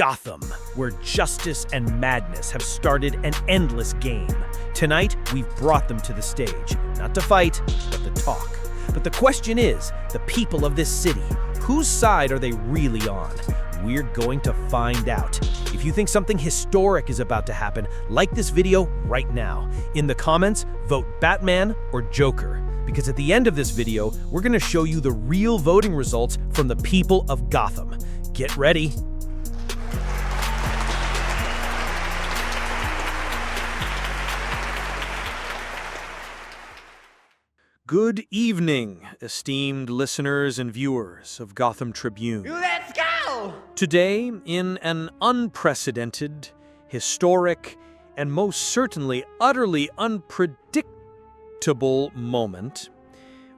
Gotham, where justice and madness have started an endless game. Tonight, we've brought them to the stage, not to fight, but to talk. But the question is, the people of this city, whose side are they really on? We're going to find out. If you think something historic is about to happen, like this video right now. In the comments, vote Batman or Joker. Because at the end of this video, we're going to show you the real voting results from the people of Gotham. Get ready. Good evening, esteemed listeners and viewers of Gotham Tribune. Let's go! Today, in an unprecedented, historic, and most certainly utterly unpredictable moment,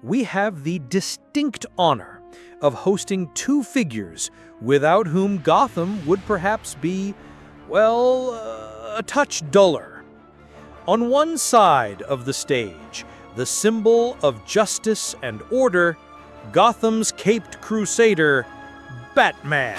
we have the distinct honor of hosting two figures without whom Gotham would perhaps be, well, a touch duller. On one side of the stage, the symbol of justice and order, Gotham's caped crusader, Batman.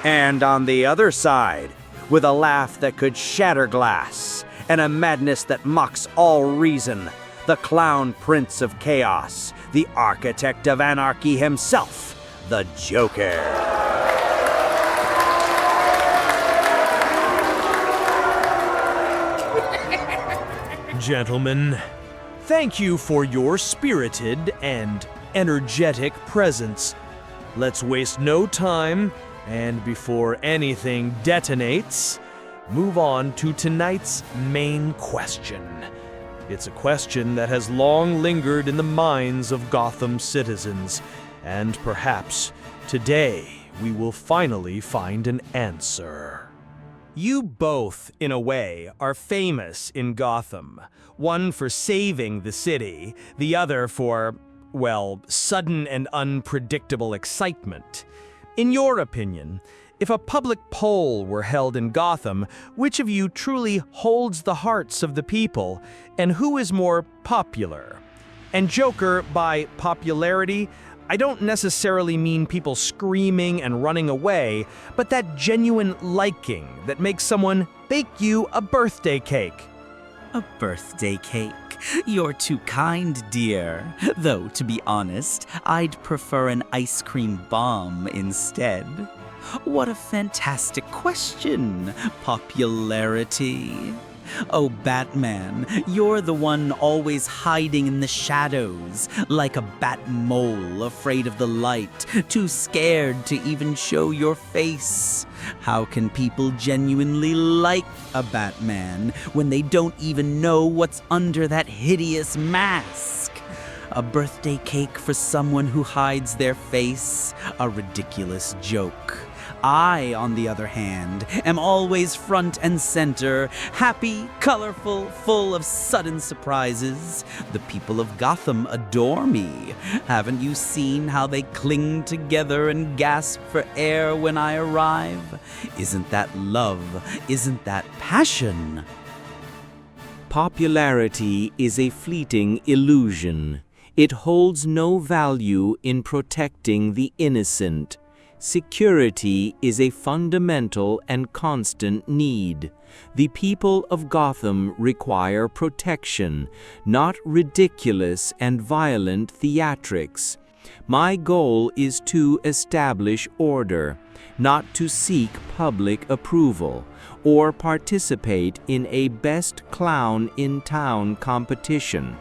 And on the other side, with a laugh that could shatter glass, and a madness that mocks all reason, the clown prince of chaos, the architect of anarchy himself, the Joker. Gentlemen, thank you for your spirited and energetic presence. Let's waste no time, and before anything detonates, move on to tonight's main question. It's a question that has long lingered in the minds of Gotham citizens, and perhaps today we will finally find an answer. You both, in a way, are famous in Gotham. One for saving the city, the other for, well, sudden and unpredictable excitement. In your opinion, if a public poll were held in Gotham, which of you truly holds the hearts of the people, and who is more popular? And Joker, by popularity, I don't necessarily mean people screaming and running away, but that genuine liking that makes someone bake you a birthday cake. A birthday cake? You're too kind, dear. Though, to be honest, I'd prefer an ice cream bomb instead. What a fantastic question. Popularity. Oh, Batman, you're the one always hiding in the shadows, like a bat mole afraid of the light, too scared to even show your face. How can people genuinely like a Batman when they don't even know what's under that hideous mask? A birthday cake for someone who hides their face? A ridiculous joke. I, on the other hand, am always front and center, happy, colorful, full of sudden surprises. The people of Gotham adore me. Haven't you seen how they cling together and gasp for air when I arrive? Isn't that love? Isn't that passion? Popularity is a fleeting illusion. It holds no value in protecting the innocent. Security is a fundamental and constant need. The people of Gotham require protection, not ridiculous and violent theatrics. My goal is to establish order, not to seek public approval, or participate in a best clown in town competition.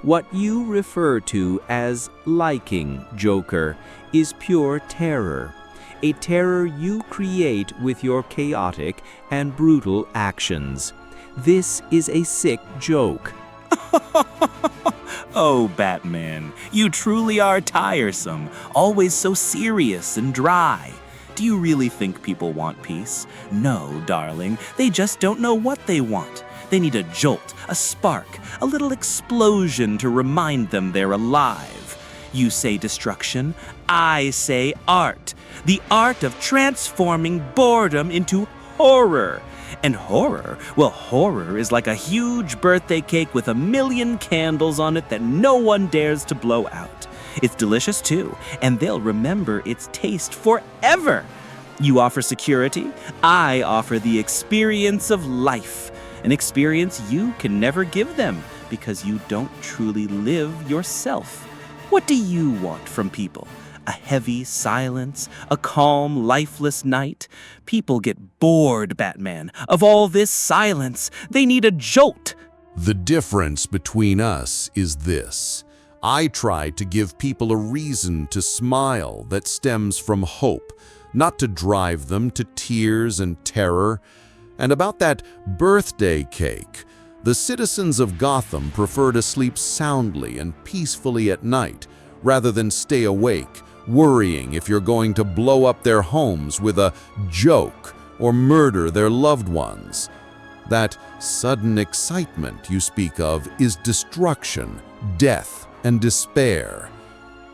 What you refer to as liking, Joker, is pure terror, a terror you create with your chaotic and brutal actions. This is a sick joke. Oh, Batman, you truly are tiresome, always so serious and dry. Do you really think people want peace? No, darling, they just don't know what they want. They need a jolt, a spark, a little explosion to remind them they're alive. You say destruction, I say art. The art of transforming boredom into horror. And horror? Well, horror is like a huge birthday cake with 1,000,000 candles on it that no one dares to blow out. It's delicious too, and they'll remember its taste forever. You offer security, I offer the experience of life, an experience you can never give them because you don't truly live yourself. What do you want from people? A heavy silence, a calm, lifeless night? People get bored, Batman, of all this silence. They need a jolt. The difference between us is this. I try to give people a reason to smile that stems from hope, not to drive them to tears and terror. And about that birthday cake, the citizens of Gotham prefer to sleep soundly and peacefully at night, rather than stay awake, worrying if you're going to blow up their homes with a joke or murder their loved ones. That sudden excitement you speak of is destruction, death, and despair.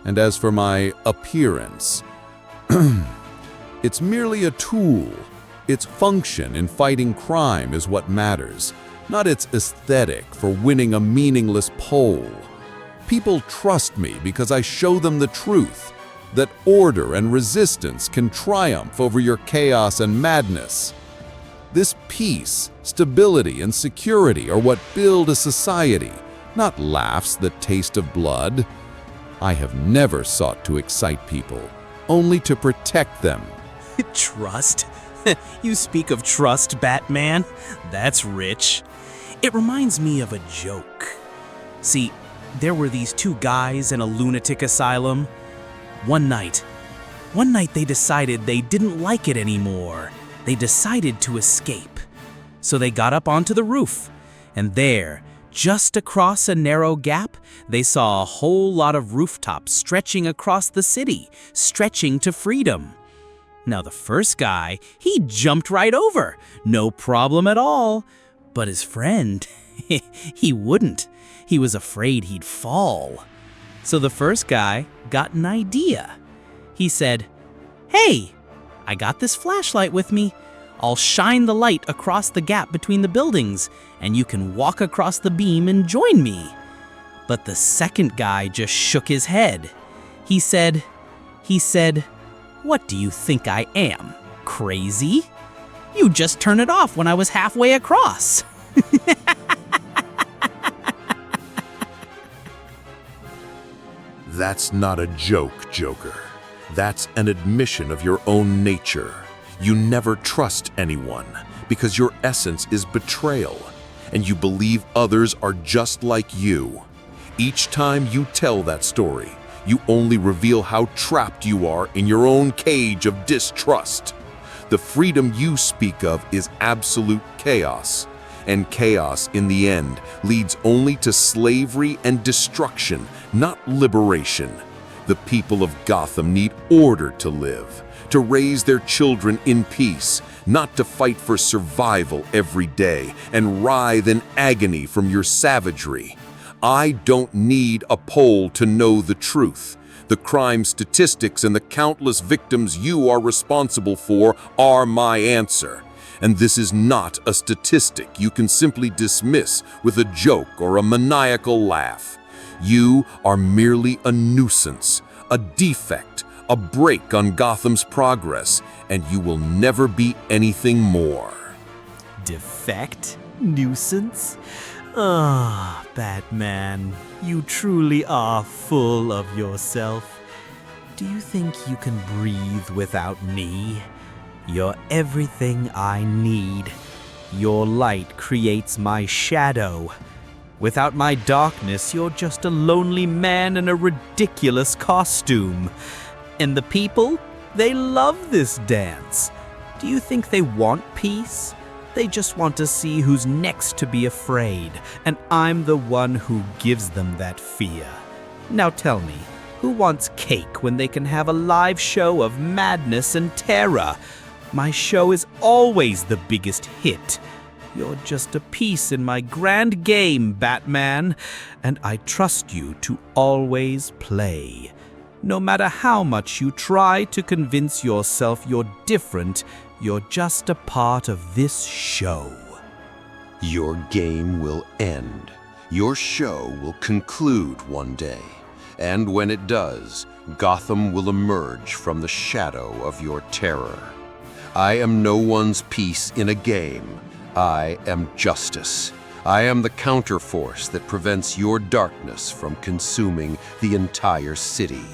And as for my appearance, it's merely a tool. Its function in fighting crime is what matters, not its aesthetic for winning a meaningless poll. People trust me because I show them the truth, that order and resistance can triumph over your chaos and madness. This peace, stability, and security are what build a society, not laughs that taste of blood. I have never sought to excite people, only to protect them. Trust? You speak of trust, Batman? That's rich. It reminds me of a joke. See, there were these two guys in a lunatic asylum. One night they decided they didn't like it anymore. They decided to escape. So they got up onto the roof, and there, just across a narrow gap, they saw a whole lot of rooftops stretching across the city, stretching to freedom. Now the first guy, he jumped right over, no problem at all. But his friend, he wouldn't. He was afraid he'd fall. So the first guy got an idea. He said, "Hey, I got this flashlight with me. I'll shine the light across the gap between the buildings, and you can walk across the beam and join me." But the second guy just shook his head. He said, "What do you think I am, crazy? You just turn it off when I was halfway across." That's not a joke, Joker. That's an admission of your own nature. You never trust anyone because your essence is betrayal, and you believe others are just like you. Each time you tell that story, you only reveal how trapped you are in your own cage of distrust. The freedom you speak of is absolute chaos, and chaos in the end leads only to slavery and destruction, not liberation. The people of Gotham need order to live, to raise their children in peace, not to fight for survival every day and writhe in agony from your savagery. I don't need a poll to know the truth. The crime statistics and the countless victims you are responsible for are my answer. And this is not a statistic you can simply dismiss with a joke or a maniacal laugh. You are merely a nuisance, a defect, a break on Gotham's progress, and you will never be anything more. Defect? Nuisance? Ah, Batman, you truly are full of yourself. Do you think you can breathe without me? You're everything I need. Your light creates my shadow. Without my darkness, you're just a lonely man in a ridiculous costume. And the people, they love this dance. Do you think they want peace? They just want to see who's next to be afraid, and I'm the one who gives them that fear. Now tell me, who wants cake when they can have a live show of madness and terror? My show is always the biggest hit. You're just a piece in my grand game, Batman, and I trust you to always play. No matter how much you try to convince yourself you're different, You're just a part of this show. Your game will end. Your show will conclude one day. And when it does, Gotham will emerge from the shadow of your terror. I am no one's piece in a game. I am justice. I am the counterforce that prevents your darkness from consuming the entire city.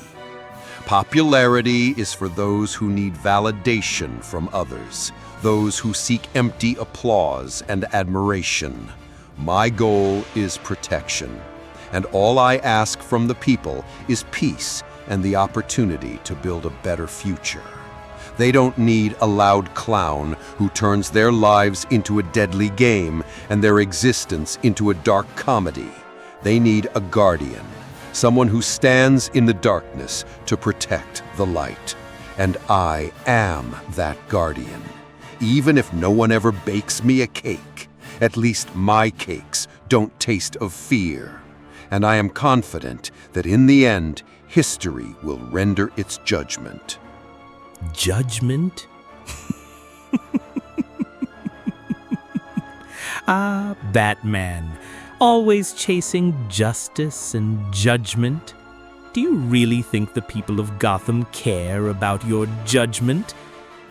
Popularity is for those who need validation from others, those who seek empty applause and admiration. My goal is protection, and all I ask from the people is peace and the opportunity to build a better future. They don't need a loud clown who turns their lives into a deadly game and their existence into a dark comedy. They need a guardian, someone who stands in the darkness to protect the light. And I am that guardian. Even if no one ever bakes me a cake, at least my cakes don't taste of fear. And I am confident that in the end, history will render its judgment. Judgment? Ah, Batman, always chasing justice and judgment. Do you really think the people of Gotham care about your judgment?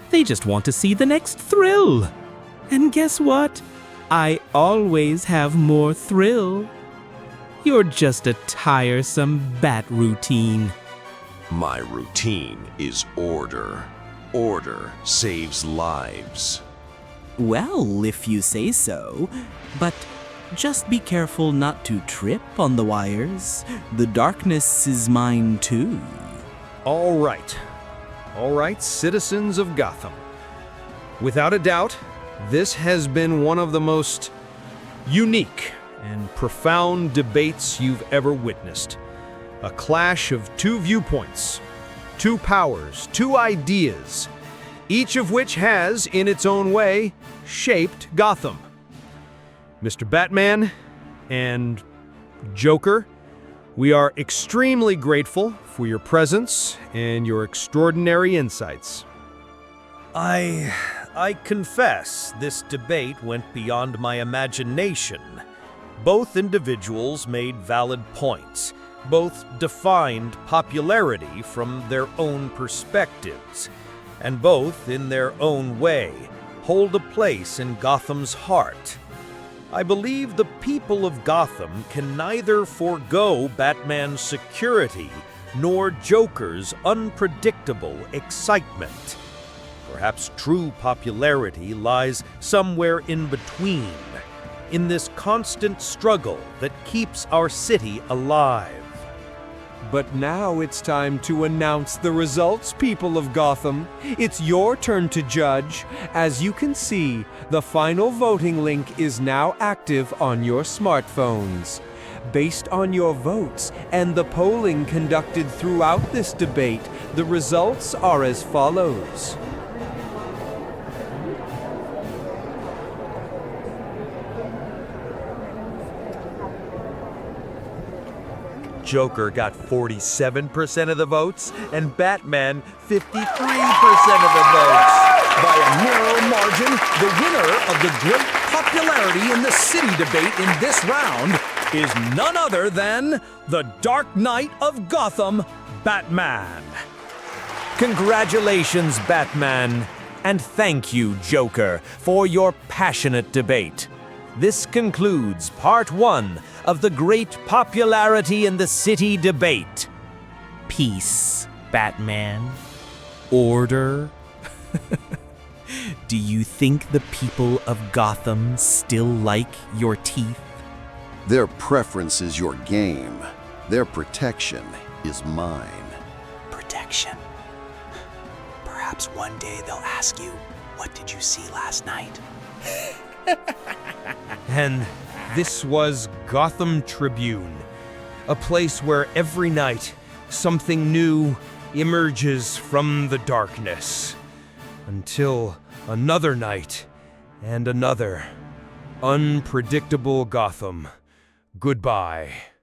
They just want to see the next thrill. And guess what? I always have more thrill. You're just a tiresome bat routine. My routine is order. Order saves lives. Well, if you say so, but just be careful not to trip on the wires. The darkness is mine too. All right, citizens of Gotham. Without a doubt, this has been one of the most unique and profound debates you've ever witnessed. A clash of two viewpoints, two powers, two ideas, each of which has, in its own way, shaped Gotham. Mr. Batman and Joker, we are extremely grateful for your presence and your extraordinary insights. I confess this debate went beyond my imagination. Both individuals made valid points. Both defined popularity from their own perspectives, and both, in their own way, hold a place in Gotham's heart. I believe the people of Gotham can neither forego Batman's security nor Joker's unpredictable excitement. Perhaps true popularity lies somewhere in between, in this constant struggle that keeps our city alive. But now it's time to announce the results, people of Gotham. It's your turn to judge. As you can see, the final voting link is now active on your smartphones. Based on your votes and the polling conducted throughout this debate, the results are as follows. Joker got 47% of the votes, and Batman 53% of the votes. By a narrow margin, the winner of the great popularity in the city debate in this round is none other than the Dark Knight of Gotham, Batman. Congratulations, Batman, and thank you, Joker, for your passionate debate. This concludes part 1 of the great popularity in the city debate. Peace, Batman. Order. Do you think the people of Gotham still like your teeth? Their preference is your game. Their protection is mine. Protection. Perhaps one day they'll ask you, what did you see last night? And this was Gotham Tribune, a place where every night something new emerges from the darkness, until another night and another. Unpredictable Gotham. Goodbye.